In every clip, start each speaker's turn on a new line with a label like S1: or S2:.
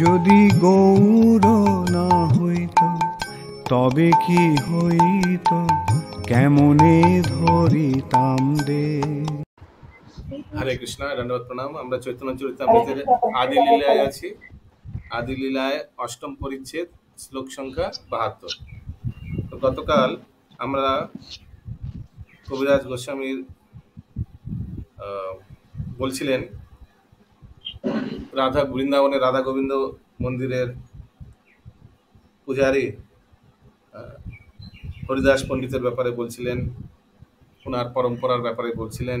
S1: যদি গৌর না হইত তবে কি হইত, কেমনে ধরিতাম দে।
S2: হরে কৃষ্ণ, দণ্ডবত প্রণাম। আমরা চৈতন্য চরিতামৃতের আদি লীলায় আছি। আদি লীলায় অষ্টম পরিচ্ছেদ, শ্লোক সংখ্যা ৭২। তো গতকাল আমরা কবিরাজ গোস্বামীর বলছিলেন বৃন্দাবনের রাধা গোবিন্দ মন্দিরের পূজারী হরিদাস পণ্ডিতের ব্যাপারে বলছিলেন, ওনার পরম্পরার ব্যাপারে বলছিলেন।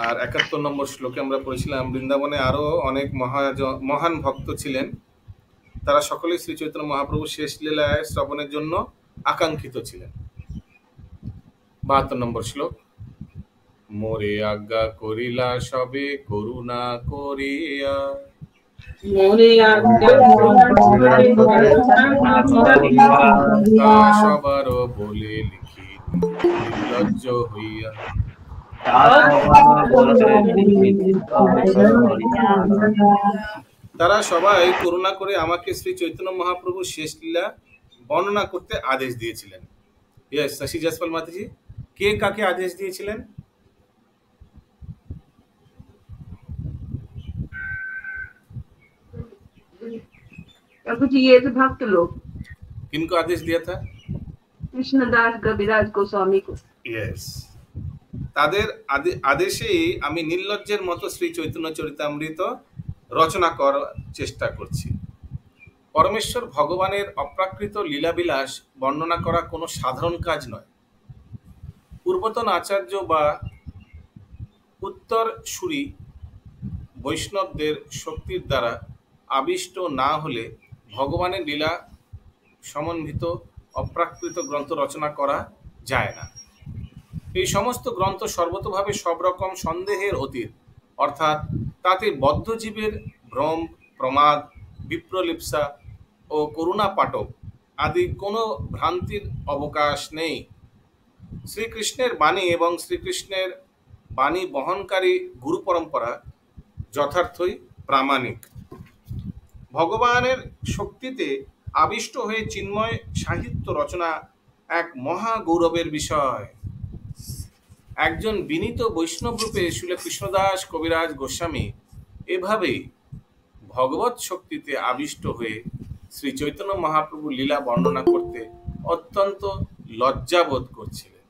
S2: আর ৭১ নম্বর শ্লোকে আমরা পড়েছিলাম বৃন্দাবনে আরো অনেক মহান ভক্ত ছিলেন, তারা সকলেই শ্রী চৈতন্য মহাপ্রভু শেষ লীলায় শ্রবণের জন্য আকাঙ্ক্ষিত ছিলেন। ৭২ নম্বর শ্লোক, মোরে আজ্ঞা করিলা সবে করুণা করিয়া, সবার বলে লিখি নির্লজ্জ হইয়া। তারা সবাই করুণা করে আমাকে শ্রী চৈতন্য মহাপ্রভু শেষ লীলা বর্ণনা করতে আদেশ দিয়েছিলেন। শশী জয়সওয়াল মাতাজি, কে কাকে আদেশ দিয়েছিলেন?
S3: ये तो भक्त लोग।
S2: किनको आदेश दिया था?
S3: कृष्णदास कविराज गोस्वामी को।
S2: यस, তাদের আদেশেই আমি নির্লজ্জের মতো শ্রী চৈতন্য চরিতামৃত রচনা করার চেষ্টা করছি। পরমেশ্বর ভগবানের অপ্রাকৃত লীলাবিলাস বর্ণনা করা কোনো সাধারণ কাজ নয়। পূর্বতন আচার্য বা উত্তর সুরি বৈষ্ণবদের শক্তির দ্বারা আবিষ্ট না হলে ভগবানের লীলা সমন্বিত অপ্রাকৃত গ্রন্থ রচনা করা যায় না। এই সমস্ত গ্রন্থ সর্বতোভাবে সব রকম সন্দেহের অতীত, অর্থাৎ তাতে বদ্ধজীবের ভ্রম, প্রমাদ, বিপ্রলিপ্সা ও করুণা পাঠক আদি কোনো ভ্রান্তির অবকাশ নেই। শ্রীকৃষ্ণের বাণী এবং শ্রীকৃষ্ণের বাণী বহনকারী গুরু পরম্পরা যথার্থই প্রামাণিক। ভগবানের শক্তিতে আবিষ্ট হয়ে চিন্ময় সাহিত্য রচনা এক মহা গৌরবের বিষয়। একজন বিনীত বৈষ্ণব রূপে শ্রীল কৃষ্ণদাস কবিরাজ গোস্বামী এভাবেই ভগবত শক্তিতে আবিষ্ট হয়ে শ্রী চৈতন্য মহাপ্রভু লীলা বর্ণনা করতে অত্যন্ত লজ্জাবোধ করছিলেন।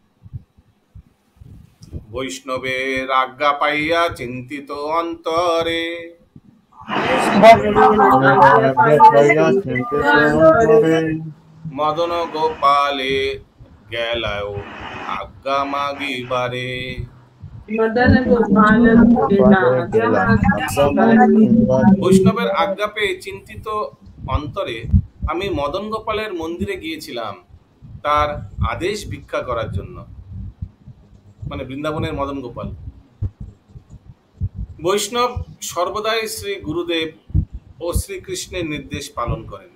S2: বৈষ্ণবের আজ্ঞা পাইয়া চিন্তিত অন্তরে মদন গোপালে গেলাও আজ্ঞা মাগিবারে। বৈষ্ণবের আজ্ঞা পেয়ে চিন্তিত অন্তরে আমি মদন গোপালের মন্দিরে গিয়েছিলাম তার আদেশ ভিক্ষা করার জন্য, মানে বৃন্দাবনের মদন গোপাল। বৈষ্ণব সর্বদাই শ্রী গুরুদেব ও শ্রীকৃষ্ণের নির্দেশ পালন করেন।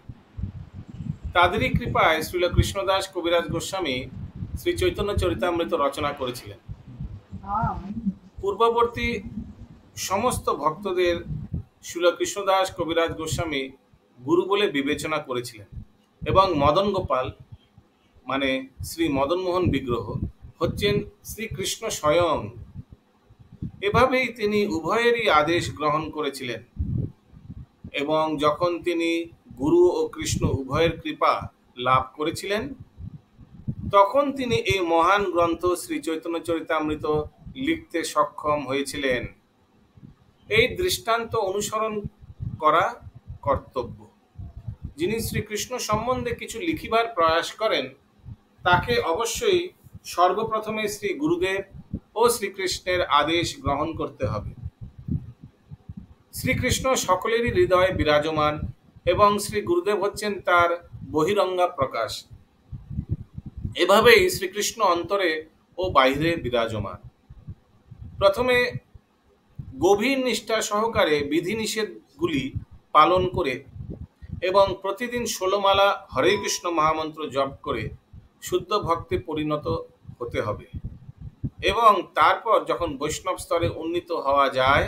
S2: তাদেরই কৃপায় শ্রীল কৃষ্ণদাস কবিরাজ গোস্বামী শ্রী চৈতন্য চরিতামৃত রচনা করেছিলেন। পূর্ববর্তী সমস্ত ভক্তদের শ্রীল কৃষ্ণদাস কবিরাজ গোস্বামী গুরু বলে বিবেচনা করেছিলেন এবং মদন গোপাল মানে শ্রী মদনমোহন বিগ্রহ হচ্ছেন শ্রীকৃষ্ণ স্বয়ং। এভাবেই তিনি উভয়েরই আদেশ গ্রহণ করেছিলেন এবং যখন তিনি গুরু ও কৃষ্ণ উভয়ের কৃপা লাভ করেছিলেন তখন তিনি এই মহান গ্রন্থ শ্রী চৈতন্য চরিতামৃত লিখতে সক্ষম হয়েছিলেন। এই দৃষ্টান্ত অনুসরণ করা কর্তব্য। যিনি শ্রীকৃষ্ণ সম্বন্ধে কিছু লিখিবার প্রয়াস করেন তাকে অবশ্যই সর্বপ্রথমে শ্রী গুরুদেব ও শ্রীকৃষ্ণের আদেশ গ্রহণ করতে হবে। শ্রীকৃষ্ণ সকলেরই হৃদয়ে বিরাজমান এবং শ্রী গুরুদেব হচ্ছেন তার বহিরঙ্গা প্রকাশ। এভাবেই শ্রীকৃষ্ণ অন্তরে ও বাইরে বিরাজমান। প্রথমে গভীর নিষ্ঠা সহকারে বিধিনিষেধগুলি পালন করে এবং প্রতিদিন 16 মালা হরে কৃষ্ণ মহামন্ত্র জপ করে শুদ্ধ ভক্তে পরিণত হতে হবে এবং তারপর যখন বৈষ্ণব স্তরে উন্নীত হওয়া যায়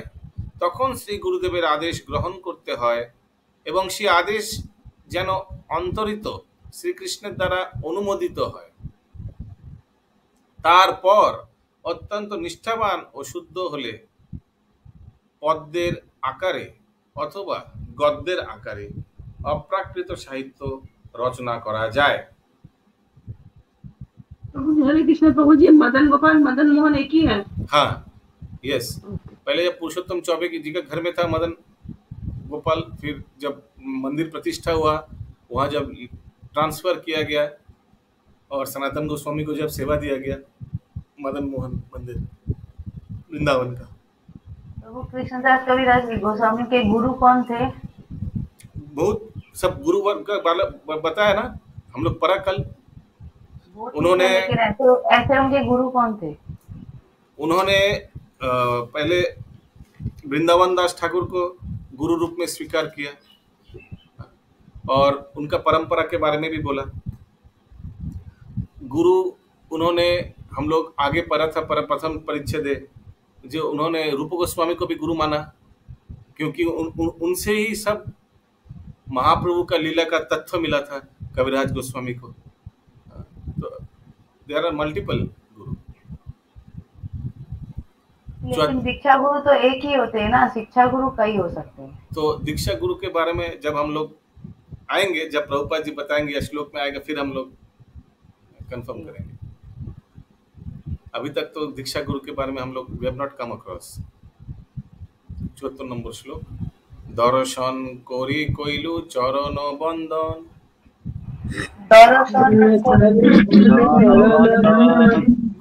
S2: তখন শ্রী গুরুদেবের আদেশ গ্রহণ করতে হয় এবং সেই আদেশ যেন অন্তরিত শ্রীকৃষ্ণের দ্বারা অনুমোদিত হয়। তারপর অত্যন্ত নিষ্ঠাবান ও শুদ্ধ হলে পদ্যের আকারে অথবা গদ্যের আকারে অপ্রাকৃত সাহিত্য রচনা করা যায়।
S3: हरे कृष्ण प्रभु जी, मदन गोपाल मदन मोहन एक ही है।
S2: हाँ, यस। पहले जब पुरुषोत्तम चौबे जी का घर में था मदन गोपाल, फिर जब मंदिर प्रतिष्ठा हुआ, वहाँ जब ट्रांसफर किया गया और सनातन गोस्वामी को जब सेवा दिया गया, मदन मोहन मंदिर वृंदावन का।
S4: प्रभु कृष्णदास कविराज गोस्वामी के गुरु कौन थे?
S2: बहुत सब गुरु वर्ग का बताया ना हम लोग परा कल। उन्होंने
S4: ऐसे उनके गुरु कौन थे?
S2: उन्होंने पहले वृंदावन दास ठाकुर को गुरु रूप में स्वीकार किया और उनका परंपरा के बारे में भी बोला। गुरु उन्होंने, हम लोग आगे पढ़ा था प्रथम परिच्छेद, जो उन्होंने रूप गोस्वामी को भी गुरु माना, क्योंकि उनसे ही सब महाप्रभु का लीला का तत्व मिला था कविराज गोस्वामी को। तो देयर आर मल्टीपल गुरु।
S4: लेकिन दीक्षा गुरु तो एक ही होते हैं ना, शिक्षा गुरु कई हो सकते हैं।
S2: तो दीक्षा गुरु के बारे में जब हम लोग आएंगे, जब प्रभुपाद जी बताएंगे या श्लोक में आएगा, फिर हम लोग कंफर्म करेंगे। अभी तक तो दीक्षा गुरु के बारे में हम लोग we have not come across. 74 number श्लोक, दर्शन करी कइलु चरण बंदन,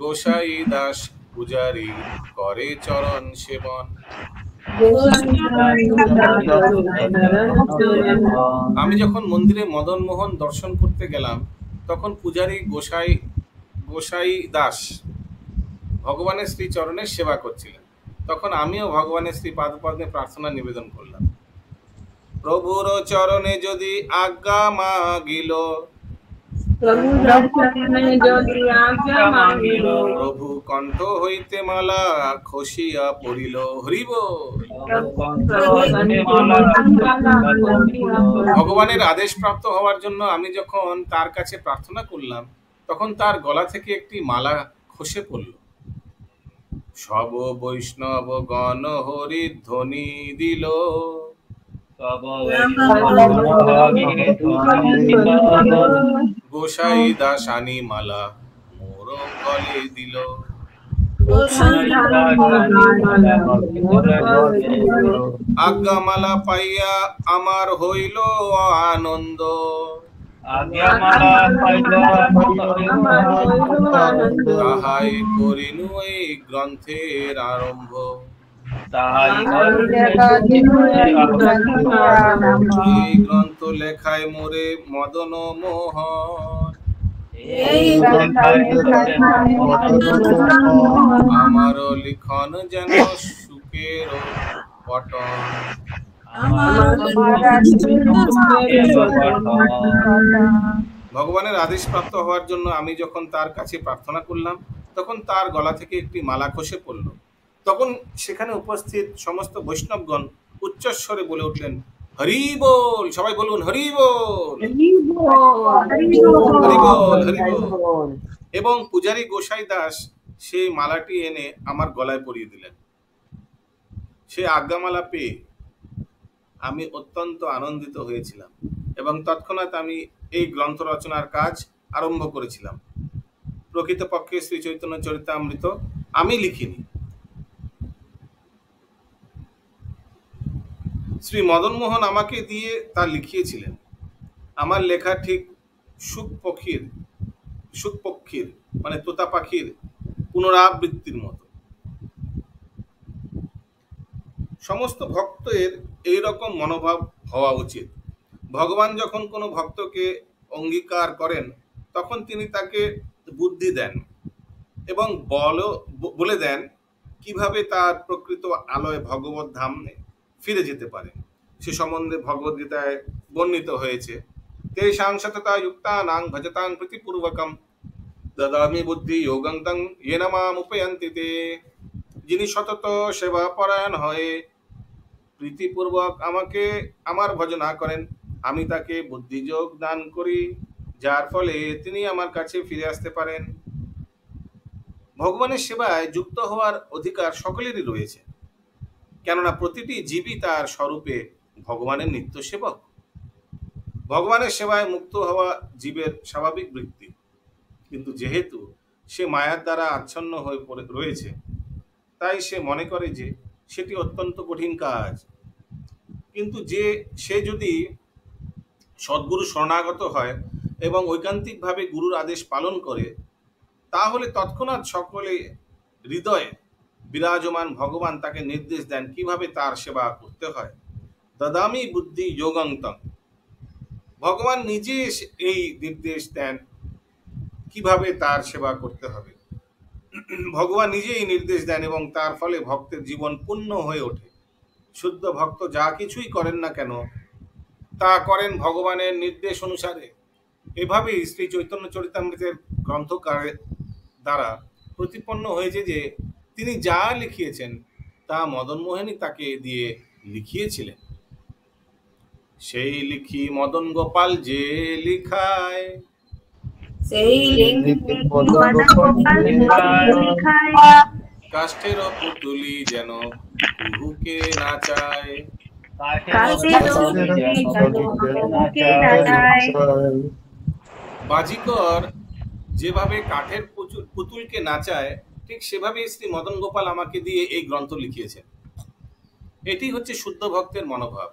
S2: गोसाई दास পূজারি করে চরণ সেবন। আমি যখন মন্দিরে মদন মোহন দর্শন করতে গেলাম, তখন পূজারী গোসাই দাস ভগবানের শ্রী চরণের সেবা করছিলেন। তখন আমিও ভগবানের শ্রী পাদপদ্মে প্রার্থনা নিবেদন করলাম, প্রভুর চরণে যদি আজ্ঞা মাগিল, প্রভু কণ্ঠ হইতে মালা খসিয়া পড়িল, হরিব। ভগবানের আদেশ প্রাপ্ত হওয়ার জন্য আমি যখন তার কাছে প্রার্থনা করলাম, তখন তার গলা থেকে একটি মালা খসে পড়ল। সব বৈষ্ণব গণ হরি ধ্বনি দিল, গোসাই দাসানি মালা মোর গলে দিল। আজ্ঞা মালা পাইয়া আমার হইল আনন্দ, তাহাই করিনু এই গ্রন্থের আরম্ভ। এই গ্রন্থ লেখায় মোরে মদন মোহন, আমার লিখন যেন সুখের পটন। ভগবানের আদেশ প্রাপ্ত হওয়ার জন্য আমি যখন তার কাছে প্রার্থনা করলাম, তখন তার গলা থেকে একটি মালা খসে পড়ল। তখন সেখানে উপস্থিত সমস্ত বৈষ্ণবগণ উচ্চস্বরে বলে উঠলেন, হরি বল। সবাই বলুন, হরি বল, হরি বল, হরি বল। এবং পূজারী গোসাই দাস সেই মালাটি এনে আমার গলায় পরিয়ে দিলেন। সে আজ্ঞামালা পেয়ে আমি অত্যন্ত আনন্দিত হয়েছিলাম এবং তৎক্ষণাৎ আমি এই গ্রন্থ রচনার কাজ আরম্ভ করেছিলাম। প্রকৃতপক্ষে শ্রী চৈতন্য চরিতামৃত আমি লিখিনি, শ্রী মদন মোহন আমাকে দিয়ে তা লিখিয়েছিলেন। আমার লেখা ঠিক সুখ পক্ষীর মানে তোতা পাখির পুনরাবৃত্তির মতো। সমস্ত ভক্তের এই রকম মনোভাব হওয়া উচিত। ভগবান যখন কোনো ভক্তকে অঙ্গীকার করেন, তখন তিনি তাকে বুদ্ধি দেন এবং বলে দেন কিভাবে তার প্রকৃত আলয় ভগবত ধামে ফিরে যেতে পারে। সে সম্বন্ধে ভগবদ্গীতায় বর্ণিত হয়েছে, তেষাং সততা যুক্তানাং ভজতাং প্রীতিপূর্বকম দদামি বুদ্ধি যোগং তং येन মাম উপয়ান্তি তে। যিনি সতত সেবা পরায়ণ হয়ে প্রীতিপূর্বক আমাকে আমার ভজনা করেন, আমি তাকে বুদ্ধিযোগ দান করি, যার ফলে তিনি আমার কাছে ফিরে আসতে পারেন। ভগবানের সেবায় যুক্ত হওয়ার অধিকার সকলেরই রয়েছে, কেননা প্রতিটি জীবই তার স্বরূপে ভগবানের নিত্য সেবক। ভগবানের সেবায় মুক্ত হওয়া জীবের স্বাভাবিক বৃত্তি, কিন্তু যেহেতু সে মায়ার দ্বারা আচ্ছন্ন হয়ে রয়েছে, তাই সে মনে করে যে সেটি অত্যন্ত কঠিন কাজ। কিন্তু সে যদি সদ্গুরু শরণাগত হয় এবং ঐকান্তিকভাবে গুরুর আদেশ পালন করে, তাহলে তৎক্ষণাৎ সকলে হৃদয়ে বিরাজমান ভগবান তাকে নির্দেশ দেন কিভাবে তার সেবা করতে হয়। দদামি বুদ্ধি যোগন্তম, ভগবান নিজে এই নির্দেশ দেন কিভাবে তার সেবা করতে হবে। ভগবান নিজেই নির্দেশ দেন এবং তার ফলে ভক্তের জীবন পূর্ণ হয়ে ওঠে। শুদ্ধ ভক্ত যা কিছুই করেন না কেন তা করেন ভগবানের নির্দেশ অনুসারে। এভাবেই শ্রী চৈতন্য চরিতামৃতের গ্রন্থকারের দ্বারা প্রতিপন্ন হয়েছে যে তিনি যা লিখিয়েছেন তা মদন মোহনই তাকে দিয়ে লিখিয়েছিলেন। সেই লিখি মদন গোপাল যে লিখায়, কাষ্ঠের পুতুলি যেন কুহুকে নাচায়। বাজিকর যেভাবে কাঠের পুতুলকে নাচায়, ঠিক সেভাবে শ্রী মদন গোপাল আমাকে দিয়ে এই গ্রন্থ লিখিয়েছেন। এটি হচ্ছে শুদ্ধ ভক্তের মনোভাব।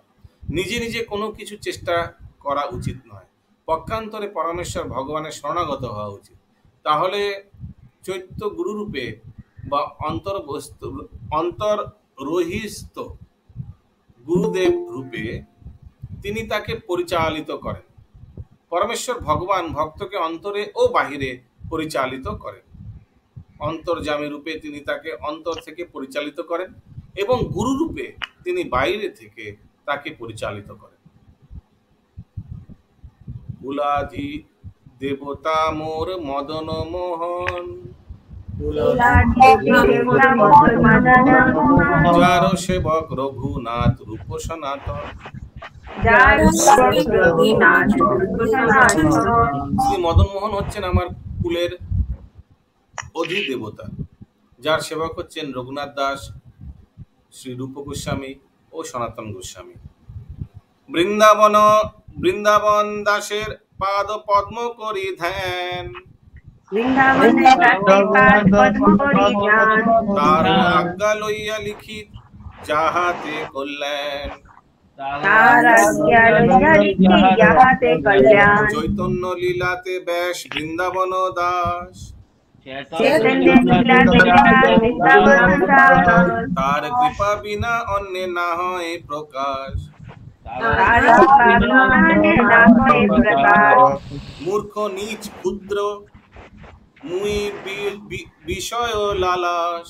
S2: নিজে নিজে কোনো কিছু চেষ্টা করা উচিত নয়, পক্ষান্তরে পরমেশ্বর ভগবানের শরণাগত হওয়া উচিত। তাহলে চৈত্য গুরুরূপে বা অন্তররহিস্থ গুরুদেব রূপে তিনি তাকে পরিচালিত করেন। পরমেশ্বর ভগবান ভক্তকে অন্তরে ও বাহিরে পরিচালিত করেন। অন্তর্যামী রূপে তিনি তাকে অন্তর থেকে পরিচালিত করেন এবং গুরু রূপে তিনি বাইরে থেকে তাকে পরিচালিত করেন। কুলাধি দেবতা মোর মদন মোহন, যার সেবক রঘুনাথ রূপ সনাতন। শ্রী মদন মোহন হচ্ছেন আমার কুলের অধিদেবতা, যার সেবক হচ্ছেন রঘুনাথ দাস, শ্রী রূপ গোস্বামী ও সনাতন গোস্বামী। বৃন্দাবন দাসের পাদ পদ্ম করি ধ্যান, তার আজ্ঞা লইয়া লিখিত যাহাতে কল্যাণ। চৈতন্য লীলাতে ব্যাস বৃন্দাবন দাস, তার কৃপা বিনা অন্যে না হয় প্রকাশ। মূর্খ নীচ ক্ষুদ্র মুই বিষয় লালাস,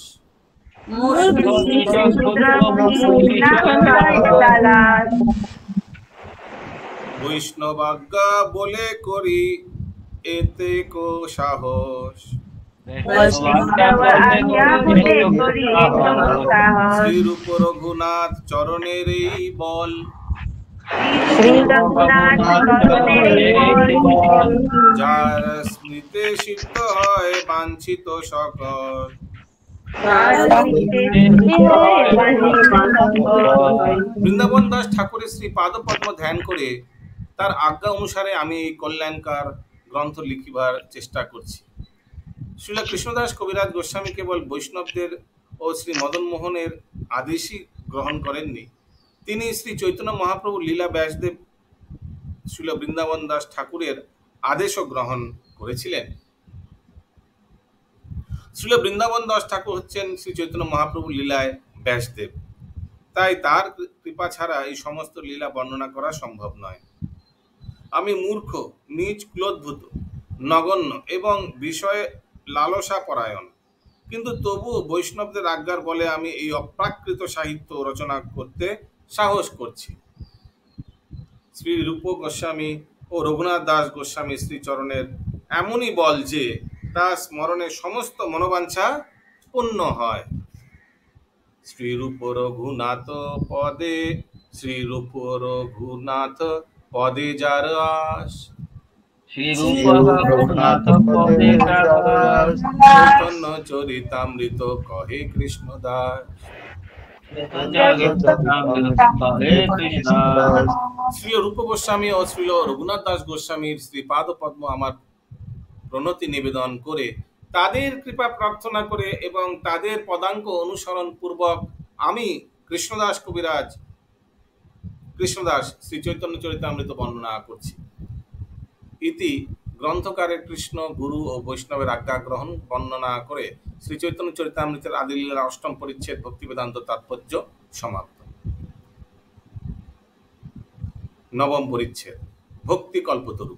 S2: বৈষ্ণবাজ্ঞা বলে করি এতে কো সাহস। শ্রীরূপ রঘুনাথ চরণের এই বল, যার স্মৃতে সিদ্ধ হয় বাঞ্ছিত সকল। বৃন্দাবন দাস ঠাকুরের শ্রী পাদপদ্ম ধ্যান করে তার আজ্ঞা অনুসারে আমি এই কল্যাণকার গ্রন্থ লিখিবার চেষ্টা করছি। শ্রীল কৃষ্ণদাস কবিরাজ গোস্বামী কেবল বৈষ্ণবদের ও শ্রী মদন মোহনের আদেশই গ্রহণ করেননি, তিনি শ্রী চৈতন্য মহাপ্রভু লীলা ব্যাসদেব শ্রীল বৃন্দাবন দাস ঠাকুরের আদেশও গ্রহণ করেছিলেন। শ্রীল বৃন্দাবন দাস ঠাকুর হচ্ছেন শ্রী চৈতন্য মহাপ্রভু লীলায় ব্যাসদেব, তাই তার কৃপা ছাড়া এই সমস্ত লীলা বর্ণনা করা সম্ভব নয়। আমি মূর্খ, নীচ, ক্লোদ্ভূত, নগণ্য এবং বিষয়ে লালসা পরায়ণ, কিন্তু তবুও বৈষ্ণবদের আজ্ঞার বলে আমি এই অপ্রাকৃত সাহিত্য রচনা করতে সাহস করছি। শ্রী রূপ গোস্বামী ও রঘুনাথ দাস গোস্বামী শ্রীচরণের এমনই বল যে তা স্মরণে সমস্ত মনোবাঞ্ছা পূর্ণ হয়। শ্রীরূপ রঘুনাথ পদে, শ্রীরূপ রঘুনাথ পদে যার আস,
S5: শ্রী রূপ রঘুনাথ পদে যার আস,
S2: চৈতন্য চরিতামৃত কহে কৃষ্ণ দাস।
S5: হরে কৃষ্ণ।
S2: শ্রী রূপ গোস্বামী ও শ্রী রঘুনাথ দাস গোস্বামীর শ্রীপাদ পদ্ম আমার প্রণতি নিবেদন করে, তাদের কৃপা প্রার্থনা করে এবং তাদের পদাঙ্ক অনুসরণ পূর্বক আমি কৃষ্ণদাস কবিরাজ কৃষ্ণদাস শ্রী চৈতন্য চরিতামৃত বর্ণনা করছি। ইতি গ্রন্থকারের কৃষ্ণ গুরু ও বৈষ্ণবের আজ্ঞা গ্রহণ বর্ণনা করে শ্রী চৈতন্য চরিতামৃতের আদিলীলা অষ্টম পরিচ্ছেদ ভক্তিবেদান্ত তাৎপর্য সমাপ্ত। নবম পরিচ্ছেদ ভক্তি কল্পতরু।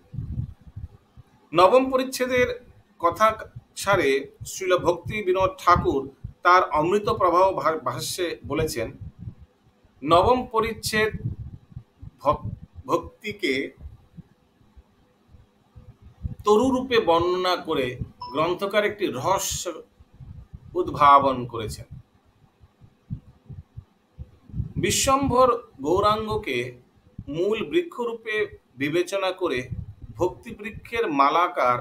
S2: নবম পরিচ্ছেদের কথা সারে শ্রীল ভক্তি বিনোদ ঠাকুর তার অমৃত প্রবাহ ভাষ্যে বলেছেন, নবম পরিচ্ছেদ ভক্তিকে তরুরূপে বর্ণনা করে গ্রন্থকার একটি রহস্য উদ্ভাবন করেছেন। বিশ্বম্ভর গৌরাঙ্গকে মূল বৃক্ষরূপে বিবেচনা করে ভক্তি বৃক্ষের মালাকার।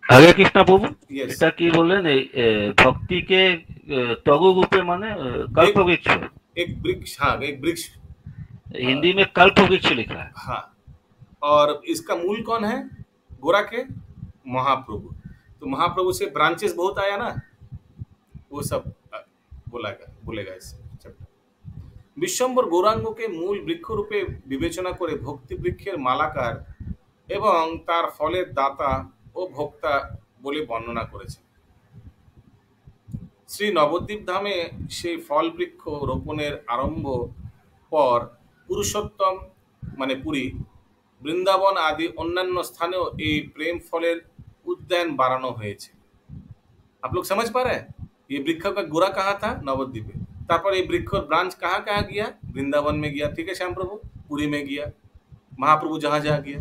S5: হরে কৃষ্ণ প্রভু,
S2: Yes.
S5: এটা কি বললেন? এই ভক্তিকে তরু रूपे माने कल्प वृक्ष।
S2: एक वृक्ष, हाँ एक वृक्ष,
S5: हिंदी में कल्प वृक्ष लिखा है।
S2: हाँ, और इसका मूल कौन है? गोरा के महाप्रभु। तो महाप्रभु से ब्रांचेस बहुत आया ना, वो सब बोलेगा इस चैप्टर। विश्वम्भर गौरांग के मूल वृक्ष रूपे विवेचना करे भक्ति वृक्षेर मालाकार एवं तार फलेर दाता ও ভোক্তা বলে বর্ণনা করেছেন। শ্রী নবদ্বীপ ধামে সেই ফল বৃক্ষ রোপণের আরম্ভ পর পুরুষোত্তম মানে পুরী, বৃন্দাবন আদি অন্যান্য স্থানেও এই প্রেম ফলের উদ্যান বাড়ানো হয়েছে। आप लोग समझ पा रहे हैं? ये वृक्ष का गोरा कहाँ था? नवद्वीप में। तापर ये वृक्ष ब्रांच कहाँ कहाँ गया? वृंदावन में गया, ठीक है श्याम प्रभु, पुरी में गया, महाप्रभु जहाँ जहाँ गया।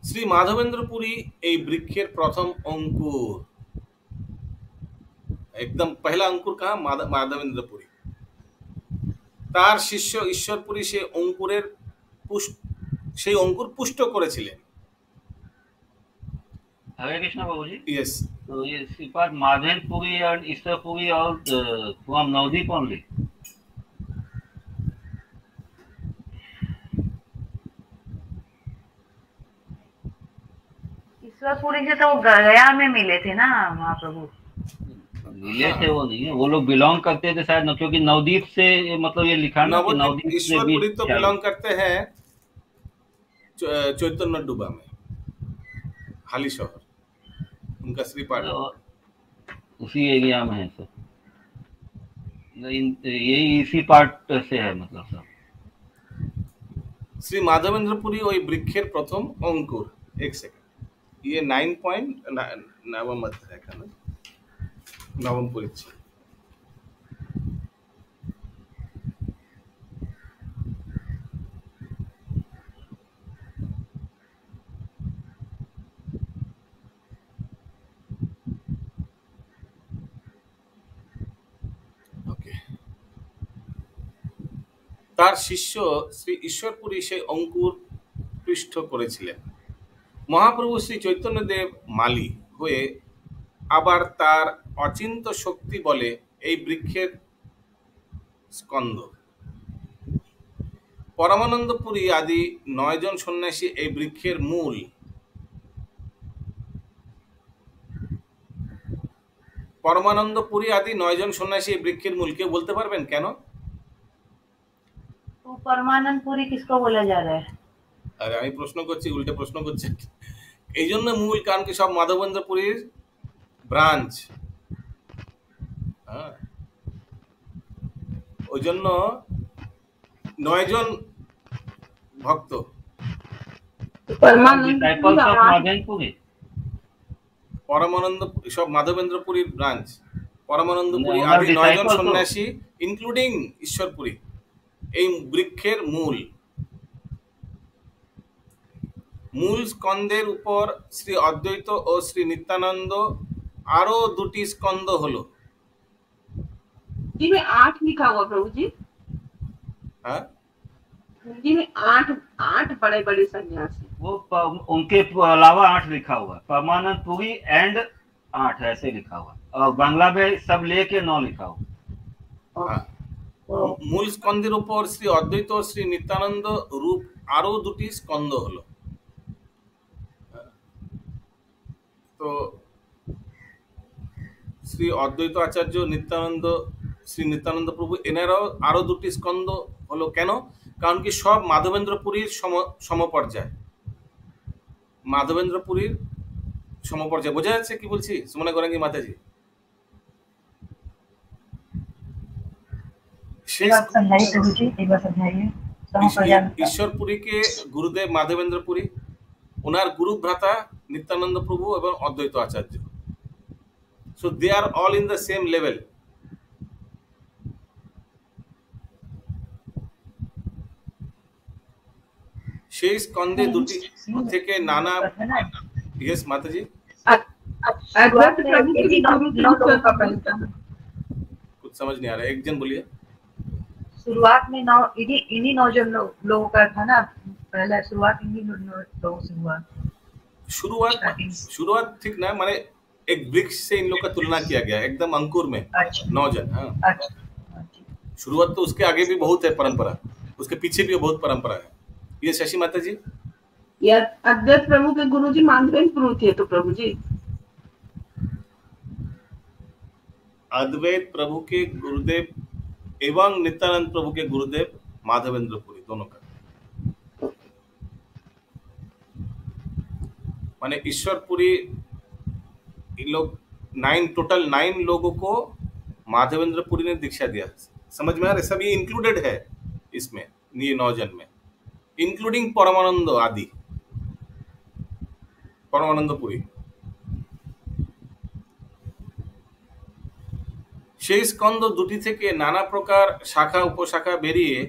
S2: শ্রী মাধবেন্দ্রপুরী এই বৃক্ষের প্রথম অঙ্কুর, একদম পহলা অঙ্কুর কাহা? মাধবেন্দ্রপুরী। তার শিষ্য ঈশ্বরপুরী সেই অঙ্কুর পুষ্ট করেছিলেন।
S5: हरे कृष्ण बाबू जी।
S2: यस,
S5: तो ये श्रीपाद माधवेंद्रपुरी और ईश्वरपुरी और फ्रॉम नवदीप ओनली।
S4: ईश्वरपुरी से तो गया में मिले थे ना महाप्रभु।
S5: मिले थे वो नहीं है, वो लोग बिलोंग करते थे शायद, क्योंकि नवदीप से मतलब ये लिखा ना कि नवदीप से
S2: ईश्वरपुरी
S5: भी
S2: तो बिलोंग करते हैं चैतन्य डूबा में, हाली शहर उनका श्रीपाद
S5: उसी एरिया में है सब। यही इसी पार्ट से है मतलब सब।
S2: श्री माधवेंद्रपुरी ওই বৃক্ষের প্রথম অঙ্কুর। एक सेकंड, ये 9 पॉइंट नवम अध्याय का ना नवम परिच्छेद। তার শিষ্য শ্রী ঈশ্বরপুরী সেই অঙ্কুর পৃষ্ঠ করেছিলেন। মহাপ্রভু শ্রী চৈতন্যদেব মালি হয়ে আবার তার অচিন্ত শক্তি বলে এই বৃক্ষের স্কন্দ। পরমানন্দপুরী আদি 9 জন সন্ন্যাসী এই বৃক্ষের মূল। পরমানন্দপুরী আদি 9 জন সন্ন্যাসী এই বৃক্ষের মূল। কেউ বলতে পারবেন কেন?
S4: तो परमानंदपुरी किसको बोला जा रहा है?
S2: আরে আমি প্রশ্ন করছি, উল্টে প্রশ্ন করছি। এই জন্য মূল কারণ কি সব মাধবেন্দ্রপুরীর ব্রাঞ্চ, হ্যাঁ ওই জন্য 9 জন ভক্ত।
S5: Disciples of Madhavendrapuri.
S2: পরমানন্দ সব মাধবেন্দ্রপুরীর ব্রাঞ্চ। পরমানন্দপুরী
S5: No,
S2: আদি 9 জন
S5: disciples
S2: সন্ন্যাসী ইনক্লুডিং ঈশ্বরপুরী এই বৃক্ষের মূল। মূল স্কন্ধের উপর শ্রী অদ্বৈত ও শ্রী নিত্যানন্দ আরো দুটি স্কন্ধ হলো।
S3: हिंदी में 8 लिखा हुआ प्रभु जी,
S2: হ্যাঁ,
S3: हिंदी में 8 बड़े बड़े सन्यासी।
S5: वो उनके अलावा 8 लिखा हुआ है, परमानंद पुरी एंड 8 ऐसे लिखा हुआ है, और बांग्ला में सब लेके 9 लिखा हुआ है।
S2: হ্যাঁ। মূল স্কন্ধের উপর শ্রী অদ্বৈত ও শ্রী নিত্যানন্দ রূপ আরো দুটি স্কন্ধ হলো। তো শ্রী অদ্বৈত আচার্য শ্রী নিত্যানন্দ প্রভু এনারাও আরো দুটি স্কন্ধ হলো। কেন? কারণ কি সব মাধবেন্দ্র পুরীর সমপর্যায়, মাধবেন্দ্র পুরীর সমপর্যায়। বোঝা যাচ্ছে কি বলছি সুমনা গৌরাঙ্গী মাতাজি? ঈশ্বরপুরীকে গুরুদেব মাধবেন্দ্র পুরী, ওনার গুরু ভ্রাতা নিত্যানন্দ প্রভু এবং অদ্বৈত আচার্য। So they are all in the same level. সেই স্কন্ধে দুটি থেকে নানা, यस माताजी,
S3: अद्वैत प्रभु के भी गुरु के उत्तर का पहचान।
S2: कुछ समझ नहीं आ रहा है, एक जन बोलिए।
S4: शुरुआत में इन्हीं 9 जन लोगों का था ना, पहले शुरुआत इन्हीं लोगों से हुआ।
S2: शुरुआत ठीक ना, माने एक वृक्ष से इन लोग का तुलना किया गया एकदम अंकुर में। 9 जन। हाँ, शुरुआत तो उसके आगे भी बहुत है परंपरा, उसके पीछे भी बहुत परंपरा है। ये शशि माता जी,
S3: या अद्वैत प्रभु के गुरु जी माधवेंद्र पुरी थे। तो प्रभु जी
S2: अद्वैत प्रभु के गुरुदेव एवं नित्यानंद प्रभु के गुरुदेव माधवेंद्र पुरी दोनों का, माने ईश्वरपुरी लोग टोटल 9 लोगों को माधवेंद्र पुरी ने दीक्षा दिया। समझ में आ रहा है? सभी इंक्लूडेड है इसमें, ये 9 जन में, इंक्लूडिंग परमानंद आदि, परमानंद पुरी। সেই স্কন্ধ দুটি থেকে নানা প্রকার শাখা উপশাখা বেরিয়ে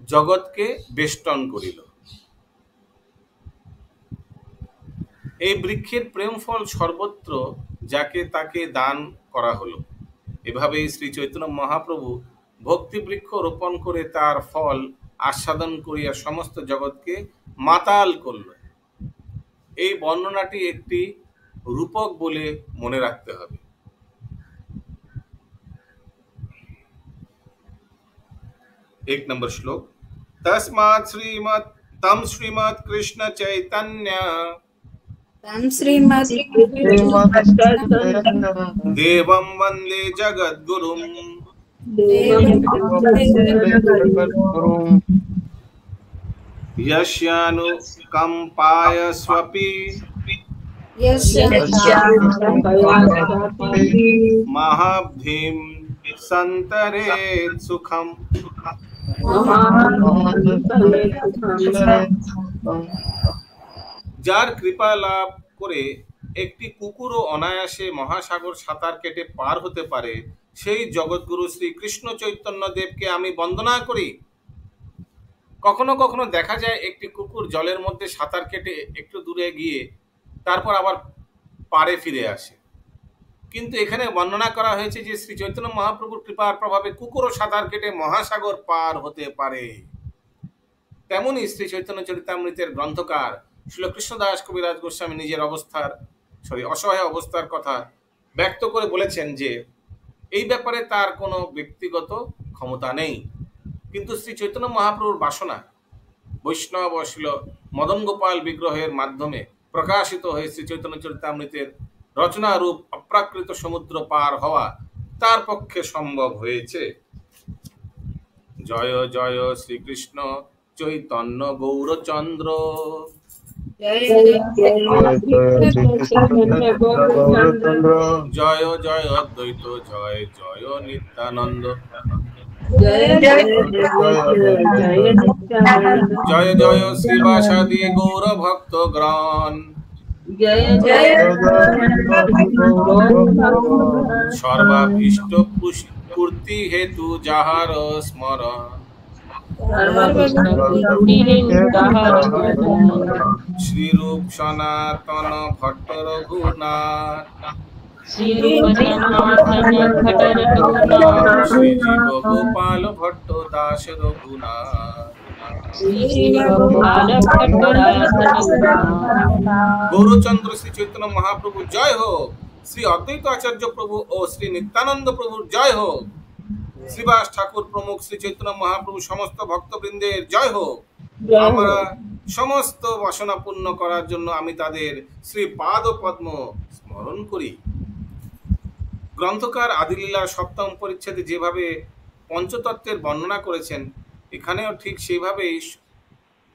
S2: জগৎকে বেষ্টন করিল। এই বৃক্ষের প্রেম ফল সর্বত্র যাকে তাকে দান করা হলো। এভাবেই শ্রী চৈতন্য মহাপ্রভু ভক্তি বৃক্ষ রোপণ করে তার ফল আস্বাদন করিয়া সমস্ত জগৎকে মাতাল করল। এই বর্ণনাটি একটি রূপক বলে মনে রাখতে হবে। 1 नंबर श्लोक, तस्मात् श्रीमत् कृष्ण चैतन्य देवं वंदे जगद्गुरुं यस्यानुकंपाय स्वपि महाब्धिं संतरेत् सुखम्। যার কৃপা লাভ করে একটি কুকুরও অনায়াসে মহাসাগর সাঁতার কেটে পার হতে পারে, সেই জগৎগুরু শ্রী কৃষ্ণ চৈতন্য দেবকে আমি বন্দনা করি। কখনো কখনো দেখা যায় একটি কুকুর জলের মধ্যে সাঁতার কেটে একটু দূরে গিয়ে তারপর আবার পাড়ে ফিরে আসে, কিন্তু এখানে বর্ণনা করা হয়েছে যে শ্রী চৈতন্য মহাপ্রভুর কৃপার প্রভাবে কুকুরও সাঁতার কেটে মহাসাগর পার হতে পারে। তেমনি শ্রী চৈতন্য চরিতামৃতের গ্রন্থকার শ্রীল কৃষ্ণদাস কবিরাজ গোস্বামী নিজের অসহায় অবস্থার কথা ব্যক্ত করে বলেছেন যে এই ব্যাপারে তার কোনো ব্যক্তিগত ক্ষমতা নেই, কিন্তু শ্রী চৈতন্য মহাপ্রভুর বাসনা বৈষ্ণব ও শ্রীল মদন গোপাল বিগ্রহের মাধ্যমে প্রকাশিত হয়ে শ্রী চৈতন্য চরিতামৃতের রচনা রূপ অপ্রাকৃত সমুদ্র পার হওয়া তার পক্ষে সম্ভব হয়েছে। জয় জয় শ্রীকৃষ্ণ চৈতন্য গৌরচন্দ্র, জয় জয় অদ্বৈত, জয় জয় নিত্যানন্দ, জয় জয় শ্রীবাসাদি গৌর ভক্তগণ, সর্বাভীষ্ট পূর্তি হেতু যাহার স্মরণ, শ্রীরূপ সনাতন ভট্ট রঘুনাথ, শ্রীজীব গোপাল ভট্ট দাস রঘুনাথ, গৌরচন্দ্র শ্রী চৈতন্য মহাপ্রভু জয় হোক, শ্রী অদ্বৈত আচার্য প্রভু ও শ্রী নিত্যানন্দ প্রভুর জয় হোক, শ্রীবাস ঠাকুর প্রমুখ শ্রী চৈতন্য মহাপ্রভু সমস্ত ভক্তবৃন্দের জয় হোক। আমরা সমস্ত বাসনা পূর্ণ করার জন্য আমি তাদের শ্রী পাদ পদ্ম স্মরণ করি। গ্রন্থকার আদিলীলার সপ্তম পরিচ্ছেদে যেভাবে পঞ্চতত্ত্বের বর্ণনা করেছেন, এখানেও ঠিক সেইভাবেই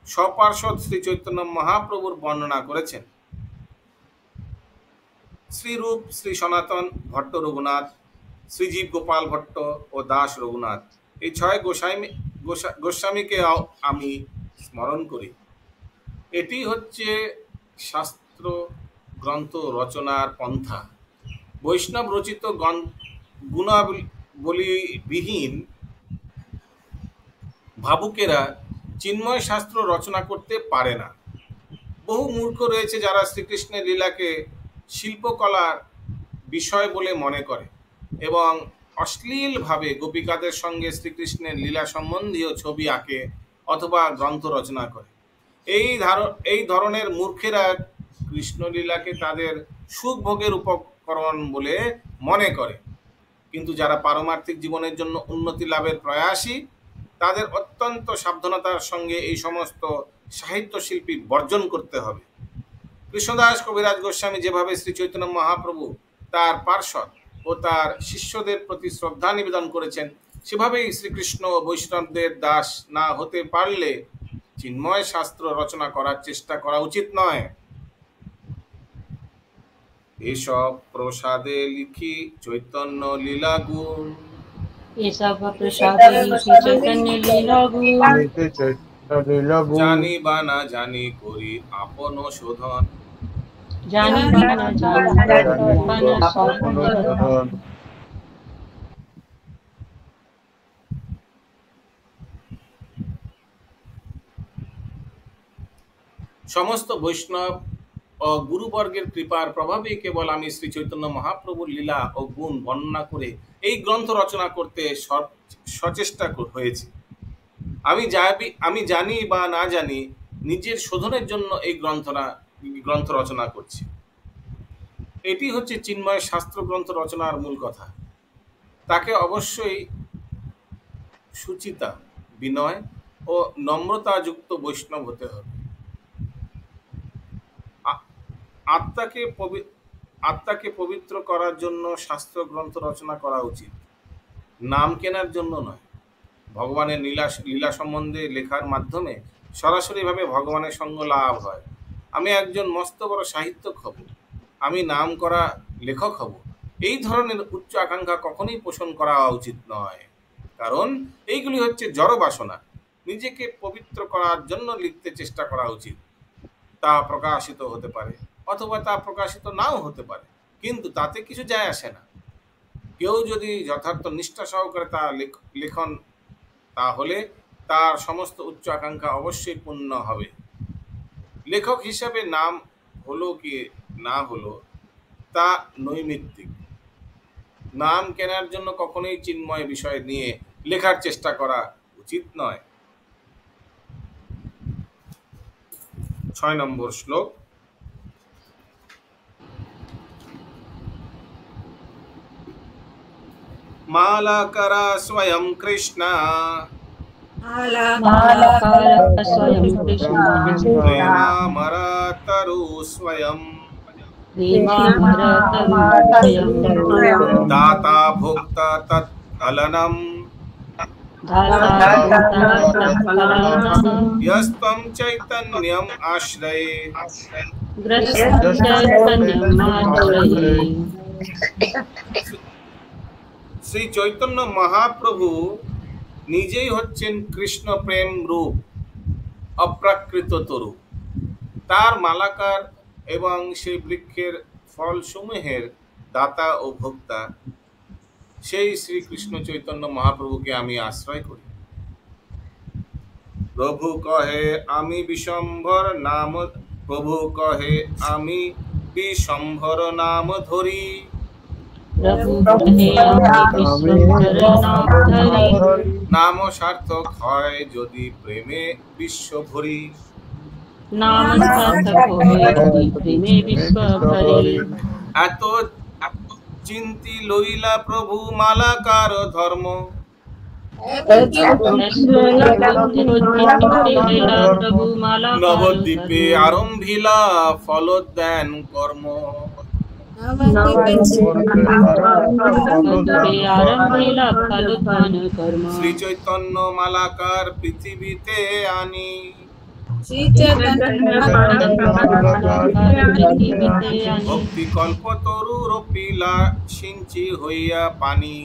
S2: স্বপার্ষদ শ্রী চৈতন্য মহাপ্রভুর বর্ণনা করেছেন। শ্রীরূপ শ্রী সনাতন ভট্ট রঘুনাথ, শ্রীজীব গোপাল ভট্ট ও দাস রঘুনাথ, এই 6 গোস্বামীকে আমি স্মরণ করি। এটি হচ্ছে শাস্ত্র গ্রন্থ রচনার পন্থা। বৈষ্ণব রচিত গুণাবলীবিহীন ভাবুকেরা চিন্ময় শাস্ত্র রচনা করতে পারে না। বহু মূর্খ রয়েছে যারা শ্রীকৃষ্ণের লীলাকে শিল্পকলার বিষয় বলে মনে করে এবং অশ্লীলভাবে গোপিকাদের সঙ্গে শ্রীকৃষ্ণের লীলা সম্বন্ধীয় ছবি আঁকে অথবা গ্রন্থ রচনা করে। এই ধরনের মূর্খেরা কৃষ্ণলীলাকে তাদের সুখ ভোগের উপকরণ বলে মনে করে, কিন্তু যারা পারমার্থিক জীবনের জন্য উন্নতি লাভের প্রয়াসী, তাদের অত্যন্ত সাবধানতার সঙ্গে এই সমস্ত সাহিত্য শিল্পী বর্জন করতে হবে। কৃষ্ণদাস কবিরাজ গোস্বামী যেভাবে শ্রী চৈতন্য মহাপ্রভু, তার পার্ষদ ও তার শিষ্যদের প্রতি শ্রদ্ধা নিবেদন করেছেন, সেভাবেই শ্রীকৃষ্ণ ও বৈষ্ণবদের দাস না হতে পারলে চিন্ময় শাস্ত্র রচনা করার চেষ্টা করা উচিত নয়। এসব প্রসাদে লিখি চৈতন্য লীলা গুণ, জানি বা না জানি করি আপন শোধন, সমস্ত বৈষ্ণব ও গুরুবর্গের কৃপার প্রভাবেই কেবল আমি শ্রী চৈতন্য মহাপ্রভুর লীলা ও গুণ বর্ণনা করে এই গ্রন্থ রচনা করতে সচেষ্টা হয়েছে। আমি জানি বা না জানি নিজের শোধনের জন্য এই গ্রন্থ রচনা করছি। এটি হচ্ছে চিন্ময় শাস্ত্র গ্রন্থ রচনার মূল কথা। তাকে অবশ্যই সুচিতা, বিনয় ও নম্রতাযুক্ত বৈষ্ণব হতে হবে। আত্মাকে পবিত্র করার জন্য শাস্ত্র গ্রন্থ রচনা করা উচিত, নাম কেনার জন্য নয়। ভগবানের লীলা সম্বন্ধে লেখার মাধ্যমে সরাসরিভাবে ভগবানের সঙ্গ লাভ হয়। আমি একজন মস্ত বড় সাহিত্যক হব, আমি নাম করা লেখক হব, এই ধরনের উচ্চ আকাঙ্ক্ষা কখনোই পোষণ করা উচিত নয়, কারণ এইগুলি হচ্ছে জড় বাসনা। নিজেকে পবিত্র করার জন্য লিখতে চেষ্টা করা উচিত। তা প্রকাশিত হতে পারে অথবা তা প্রকাশিত নাও হতে পারে, কিন্তু তাতে কিছু যায় আসে না। কেউ যদি যথার্থ নিষ্ঠা সহকারে তা লেখন, তাহলে তার সমস্ত উচ্চ আকাঙ্ক্ষা অবশ্যই পূর্ণ হবে। লেখক হিসাবে নাম হলো কি না হলো তা নৈমিত্তিক। নাম কেনার জন্য কখনোই চিন্ময় বিষয় নিয়ে লেখার চেষ্টা করা উচিত নয়। 6 নম্বর শ্লোক। मालाकरा स्वयं कृष्ण प्रेमामरतरु स्वयं दाता भोक्ता तत्फलनम् यस्त्वं चैतन्यम् आश्रये শ্রী চৈতন্য মহাপ্রভু নিজেই হচ্ছেন কৃষ্ণ প্রেম রূপ, অপ্রাকৃত তরু। তার মালাকার এবং সেই বৃক্ষের ফলসমূহের দাতা ও ভোক্তা সেই শ্রীকৃষ্ণ চৈতন্য মহাপ্রভুকে আমি আশ্রয় করি। প্রভু কহে আমি বিশ্বম্ভর নাম, প্রভু কহে আমি বিশ্বম্ভর নাম ধরি।
S6: प्रभु कहे आमी विश्वम्भर नाम धरी।
S2: নাম সার্থক হয় যদি প্রেমে বিশ্ব ভরি।
S6: नाम सार्थक होए यदि प्रेमे विश्व भरी।
S2: এত চিন্তি লইলা প্রভু মালাকার ধর্ম,
S6: प्रभु माला
S2: নবদ্বীপে আরম্ভিলা ফলোদ্যান কর্ম।
S6: आरंभिला फलोद्यान कर्म।
S2: শ্রী চৈতন্য মালাকার পৃথিবীতে আনি, ভক্তি কল্প তরু রপিলা সিঞ্চি হইয়া পানি।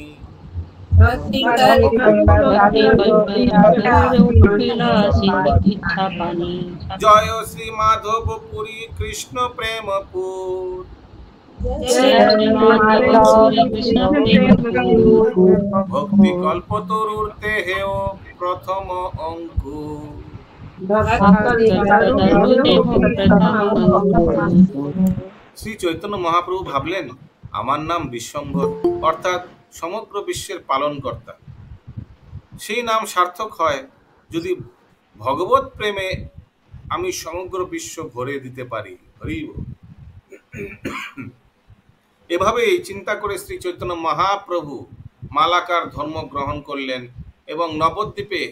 S6: इच्छा पानी।
S2: জয় শ্রী মাধবপুরী কৃষ্ণ প্রেমপুর, ভক্তি কল্প তরুর দেহেও প্রথম অঙ্কুর। শ্রী চৈতন্য মহাপ্রভু ভাবলেন আমার নাম বিশ্বম্ভর, অর্থাৎ সমগ্র বিশ্বের পালনকর্তা। সেই নাম সার্থক হয় যদি ভগবত প্রেমে আমি সমগ্র বিশ্ব ভরে দিতে পারি। হরি বল। এভাবেই চিন্তা করে শ্রী চৈতন্য মহাপ্রভু মালাকার ধর্ম গ্রহণ করলেন এবং নবদ্বীপে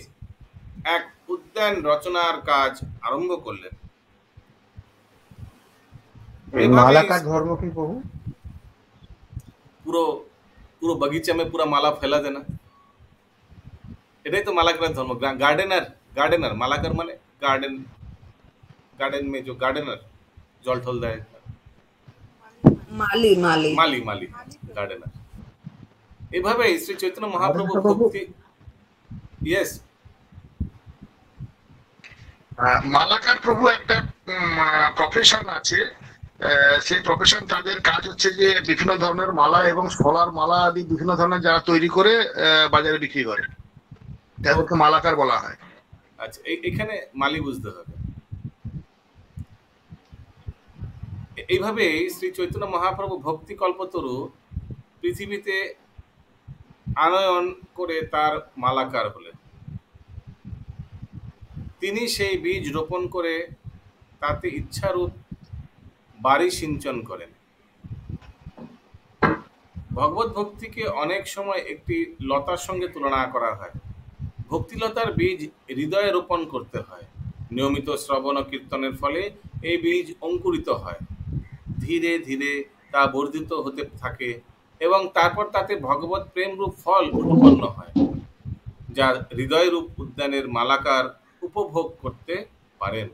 S2: এক উদ্যান রচনার কাজ আরম্ভ করলেন।
S7: मालाकार धर्म की प्रभु?
S2: পুরো পুরো बगीचा में पूरा माला फैला देना, এটাই তো মালাকার ধর্ম। গার্ডেনার, গার্ডেনার মালাকার মানে গার্ডেন, গার্ডেন में जो गार्डनर জল ঠল দেয়,
S8: माली माली
S2: মালি মালি গার্ডেনার। এভাবে শ্রী চৈতন্য মহাপ্রভু ভক্তি, ইয়েস
S9: মালাকার প্রভু একটা প্রফেশন আছে, সেই প্রফেশন তাদের কাজ হচ্ছে যে বিভিন্ন ধরনের মালা এবং সোলার মালা আদি বিভিন্ন ধরনের যারা তৈরি করে বাজারে বিক্রি করে, তাদেরকে মালাকার বলা হয়।
S2: আচ্ছা, এখানে মালি বুঝতে হবে। এইভাবে শ্রী চৈতন্য মহাপ্রভু ভক্তি কল্পতরু পৃথিবীতে আনয়ন করে তার মালাকার হলেন। তিনি সেই বীজ রোপণ করে তাতে ইচ্ছারূপ বাড়ি সিঞ্চন করেন। ভগবত ভক্তিকে অনেক সময় একটি লতার সঙ্গে তুলনা করা হয়। ভক্তিলতার বীজ হৃদয়ে রোপণ করতে হয়। নিয়মিত শ্রবণ ও কীর্তনের ফলে এই বীজ অঙ্কুরিত হয়, ধীরে ধীরে তা বর্ধিত হতে থাকে এবং তারপর তাতে ভগবত প্রেমরূপ ফল উৎপন্ন হয়, যা হৃদয়রূপ উদ্যানের মালাকার উপভোগ করতে পারেন।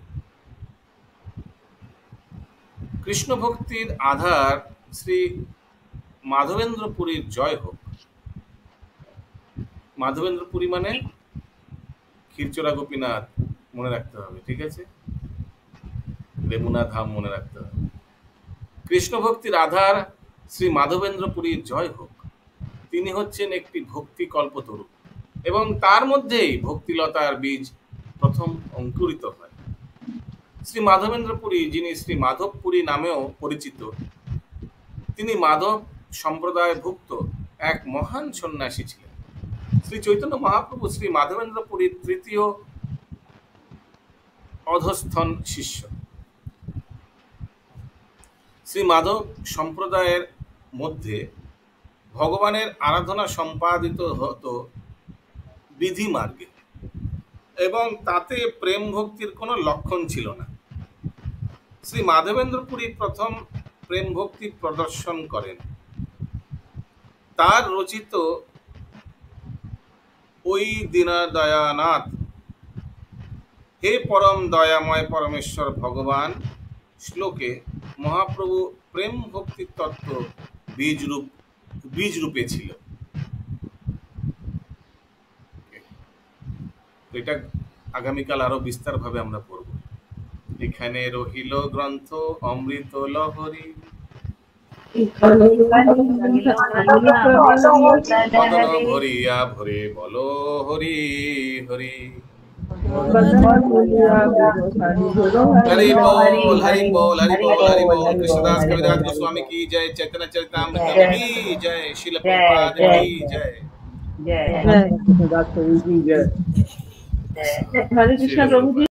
S2: কৃষ্ণ ভক্তির আধার শ্রী মাধবেন্দ্রপুরীর জয় হোক। মাধবেন্দ্রপুরী মানে ক্ষীরচোরা গোপীনাথ মনে রাখতে হবে, ঠিক আছে? রেমুনা ধাম মনে রাখতে হবে। কৃষ্ণ ভক্তির আধার শ্রী মাধবেন্দ্রপুরীর জয় হোক। তিনি হচ্ছেন একটি ভক্তি কল্পতরু এবং তার মধ্যেই ভক্তিলতার বীজ প্রথম অঙ্কুরিত হয়। শ্রী মাধবেন্দ্রপুরী, যিনি শ্রী মাধবপুরী নামেও পরিচিত, তিনি মাধব সম্প্রদায়ভুক্ত এক মহান সন্ন্যাসী ছিলেন। শ্রী চৈতন্য মহাপ্রভু শ্রী মাধবেন্দ্রপুরীর তৃতীয় অধস্থন শিষ্য। শ্রী মাধব সম্প্রদায়ের মধ্যে ভগবানের আরাধনা সম্পাদিত হতো বিধি মার্গে এবং তাতে প্রেম ভক্তির কোনো লক্ষণ ছিল না। শ্রী মাধবেন্দ্রপুরী প্রথম প্রেম ভক্তি প্রদর্শন করেন। তার রচিত ওই দীনদয়ানাথ, হে পরম দয়াময় পরমেশ্বর ভগবান শ্লোকে মহাপ্রভু প্রেম ভক্তি তত্ত্ব বীজ রূপে ছিল। এটা আগামীকাল আরো বিস্তারভাবে আমরা পড়ব। এখানে রহিল গ্রন্থ অমৃত লহরী, ভরিয়া ভরে বলো হরি হরি।
S3: बंधन बोलिया हरि बोलो
S2: हरि
S3: हरि
S2: बोल
S4: हरि
S2: हरि बोल हरि
S4: हरि
S2: बोल हरि
S4: बोल
S2: बोल
S4: हरि
S2: कृष्णदास
S4: बोल
S2: कविराज
S4: हरि
S2: गोस्वामी की जय, चैतन्य चरितामृत
S4: जय
S2: की जय, श्रील
S4: जय
S2: प्रभुपाद
S4: जय
S2: की जय।
S4: जय
S3: जय
S4: जय
S3: हरे कृष्ण प्रभु जी।
S2: श्रील